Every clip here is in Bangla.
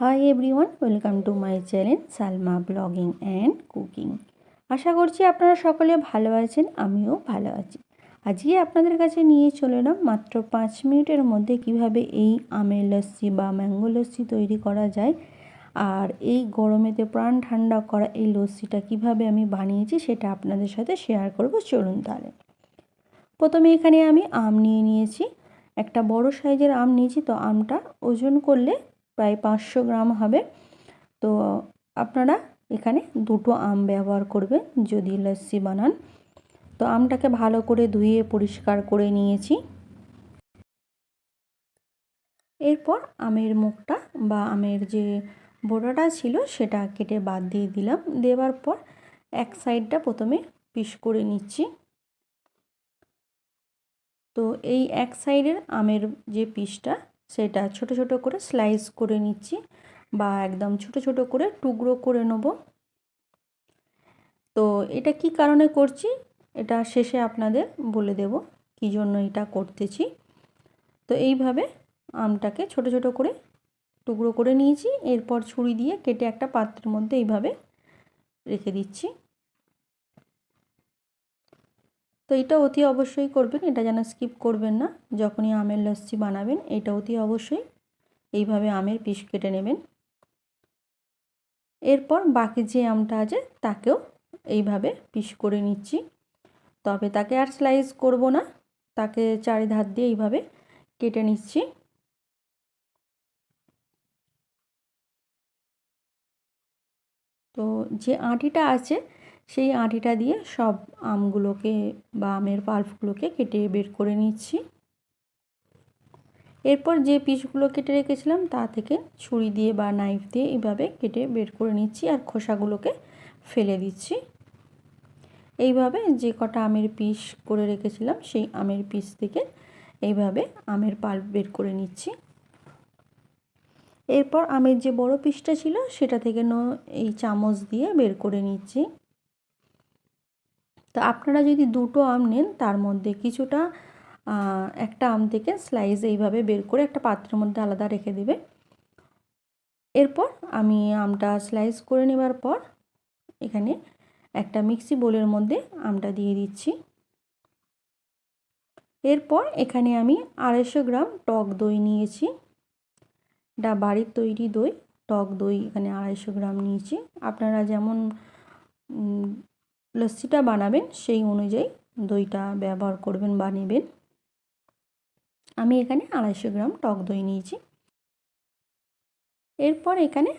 High everyone, welcome to my channel Salma ব্লগিং অ্যান্ড কুকিং। আশা করছি আপনারা সকলে ভালো আছেন, আমিও ভালো আছি। আজকে আপনাদের কাছে নিয়ে চলে এলাম মাত্র 5 মিনিটের মধ্যে কিভাবে এই আমের লস্যি বা ম্যাঙ্গো লস্যি তৈরি করা যায়। আর এই গরমেতে প্রাণ ঠান্ডা করা এই লস্যিটা কিভাবে আমি বানিয়েছি সেটা আপনাদের সাথে শেয়ার করব। চলুন তাহলে। প্রথমে এখানে আমি আম নিয়ে নিয়েছি, একটা বড় সাইজের আম নিয়েছি। তো আমটা ওজন করলে প্রায় 500 গ্রাম হবে। তো আপনারা এখানে দুটো আম ব্যবহার করবেন যদি লস্যি বানান। তো আমটাকে ভালো করে ধুয়ে পরিষ্কার করে নিয়েছি। এরপর আমের মুখটা বা আমের যে বোঁটাটা ছিল সেটা কেটে বাদ দিয়ে দিলাম। দেওয়ার পর এক সাইডটা প্রথমে পিস করে নিচ্ছি। তো এই এক সাইডের আমের যে পিসটা সেটা ছোট ছোট করে স্লাইস করে নিচ্ছি বা একদম ছোট ছোট করে টুকরো করে নেব। তো এটা কি কারণে করছি এটা শেষে আপনাদের বলে দেব কী জন্য এটা করতেছি। তো এইভাবে আমটাকে ছোট ছোট করে টুকরো করে নিয়েছি। এরপর ছুরি দিয়ে কেটে একটা পাত্রের মধ্যে এইভাবে রেখে দিচ্ছি। তো এটা অতি অবশ্যই করবেন, এটা যেন স্কিপ করবেন না। যখনই আমের লস্যি বানাবেন এটা অতি অবশ্যই এইভাবে আমের পিস কেটে নেবেন। এরপর বাকি যে আমটা আছে তাকেও এইভাবে পিস করে নিচ্ছি। তবে তাকে আর স্লাইস করব না, তাকে চারিধার দিয়ে এইভাবে কেটে নিচ্ছি। তো যে আঁটিটা আছে সেই আঁটিটা দিয়ে সব আমগুলোকে বা আমের পাল্পগুলোকে কেটে বের করে নিচ্ছি। এরপর যে পিসগুলো কেটে রেখেছিলাম তা থেকে ছুরি দিয়ে বা নাইফ দিয়ে এইভাবে কেটে বের করে নিচ্ছি আর খোসাগুলোকে ফেলে দিচ্ছি। এইভাবে যে কটা আমের পিস করে রেখেছিলাম সেই আমের পিস থেকে এইভাবে আমের পাল্প বের করে নিচ্ছি। এরপর আমের যে বড় পিসটা ছিল সেটা থেকে এই চামচ দিয়ে বের করে নিচ্ছি। তো আপনারা যদি দুটো আম নেন তার মধ্যে কিছুটা একটা আম থেকে স্লাইস এইভাবে বের করে একটা পাত্রের মধ্যে আলাদা রেখে দেবে। এরপর আমি আমটা স্লাইস করে নেবার পর এখানে একটা মিক্সি বোলের মধ্যে আমটা দিয়ে দিচ্ছি। এরপর এখানে আমি 250 গ্রাম টক দই নিয়েছি। এটা বাড়ির তৈরি দই, টক দই এখানে 250 গ্রাম নিয়েছি। আপনারা যেমন লস্যিটা বানাবেন সেই অনুযায়ী দইটা ব্যবহার করবেন বা নেবেন। আমি এখানে 250 গ্রাম টক দই নিয়েছি। এরপর এখানে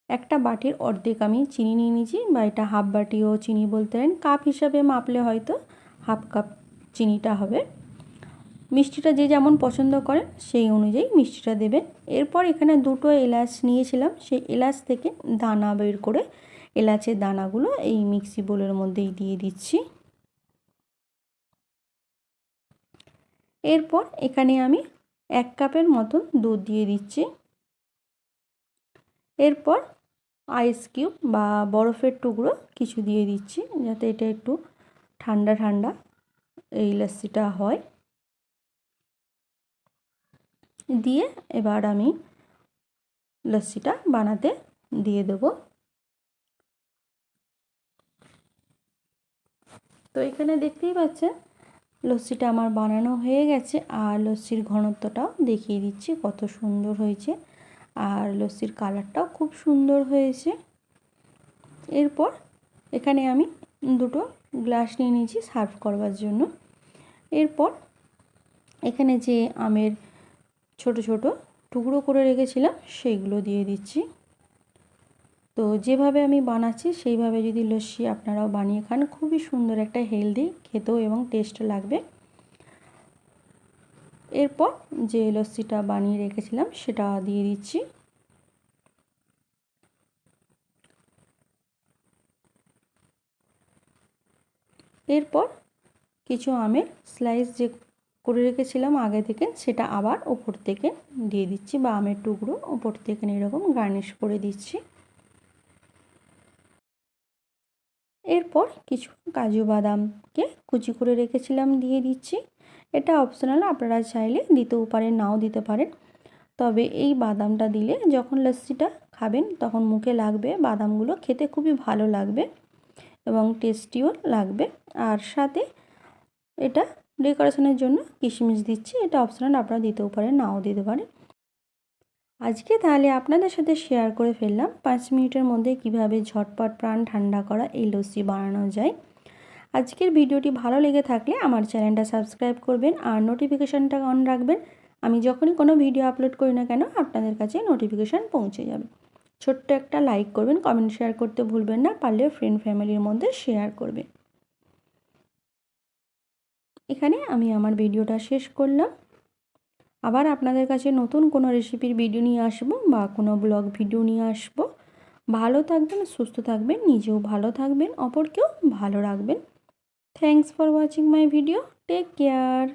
একটা বাটির অর্ধেক আমি চিনি নিয়ে নিয়েছি, বা এটা হাফ বাটিও চিনি বলতে পারেন। কাপ হিসাবে মাপলে হয়তো হাফ কাপ চিনিটা হবে। মিষ্টিটা যে যেমন পছন্দ করেন সেই অনুযায়ী মিষ্টিটা দেবেন। এরপর এখানে দুটো এলাচ নিয়েছিলাম, সেই এলাচ থেকে দানা বের করে এলাচের দানাগুলো এই মিক্সি বোলের মধ্যেই দিয়ে দিচ্ছি। এরপর এখানে আমি 1 কাপের মতন দুধ দিয়ে দিচ্ছি। এরপর আইস কিউব বা বরফের টুকরো কিছু দিয়ে দিচ্ছি যাতে এটা একটু ঠান্ডা ঠান্ডা এই লস্যিটা হয়। দিয়ে এবার আমি লস্যিটা বানাতে দিয়ে দেব। তো এখানে দেখতেই পাচ্ছেন লস্যিটা আমার বানানো হয়ে গেছে, আর লস্যির ঘনত্বটাও দেখিয়ে দিচ্ছি কত সুন্দর হয়েছে, আর লস্যির কালারটাও খুব সুন্দর হয়েছে। এরপর এখানে আমি দুটো গ্লাস নিয়ে নিয়েছি সার্ভ করবার জন্য। এরপর এখানে যে আমের ছোট ছোট টুকরো করে রেখেছিলাম সেইগুলো দিয়ে দিচ্ছি। তো যেভাবে আমি বানাচ্ছি সেইভাবে যদি লস্যি আপনারাও বানিয়ে খান, খুবই সুন্দর একটা হেলদি খেতেও এবং টেস্ট লাগবে। এরপর যে লস্যিটা বানিয়ে রেখেছিলাম সেটা দিয়ে দিচ্ছি। এরপর কিছু আমের স্লাইস যে করে রেখেছিলাম আগে থেকে সেটা আবার ওপর থেকে দিয়ে দিচ্ছি, বা আমের টুকরো ওপর থেকে এরকম গার্নিশ করে দিচ্ছি। এরপর কিছু কাজু বাদামকে কুচি করে রেখেছিলাম দিয়ে দিচ্ছি। এটা অপশনাল, আপনারা চাইলে দিতেও পারেন নাও দিতে পারেন। তবে এই বাদামটা দিলে যখন লস্যিটা খাবেন তখন মুখে লাগবে, বাদামগুলো খেতে খুবই ভালো লাগবে এবং টেস্টিও লাগবে। আর সাথে এটা ডেকোরেশনের জন্য কিশমিশ দিচ্ছি, এটা অপশনাল, আপনারা দিতেও পারেন নাও দিতে পারেন। আজকে তাহলে আপনাদের সাথে শেয়ার করে ফেললাম 5 মিনিটের মধ্যে কিভাবে ঝটপট প্রাণ ঠান্ডা করা এই লস্যি বানানো যায়। আজকের ভিডিওটি ভালো লেগে থাকলে আমার চ্যানেলটা সাবস্ক্রাইব করবেন আর নোটিফিকেশানটা অন রাখবেন। আমি যখনই কোনো ভিডিও আপলোড করি না কেন আপনাদের কাছে নোটিফিকেশান পৌঁছে যাবে। ছোট্ট একটা লাইক করবেন, কমেন্ট শেয়ার করতে ভুলবেন না, পারলে ফ্রেন্ড ফ্যামিলির মধ্যে শেয়ার করবেন। এখানে আমি আমার ভিডিওটা শেষ করলাম। আবার আপনাদের কাছে নতুন কোনো রেসিপির ভিডিও নিয়ে আসবো বা কোনো ব্লগ ভিডিও নিয়ে আসবো। ভালো থাকবেন, সুস্থ থাকবেন, নিজেও ভালো থাকবেন, অপরকেও ভালো রাখবেন। Thanks for watching my video. Take care.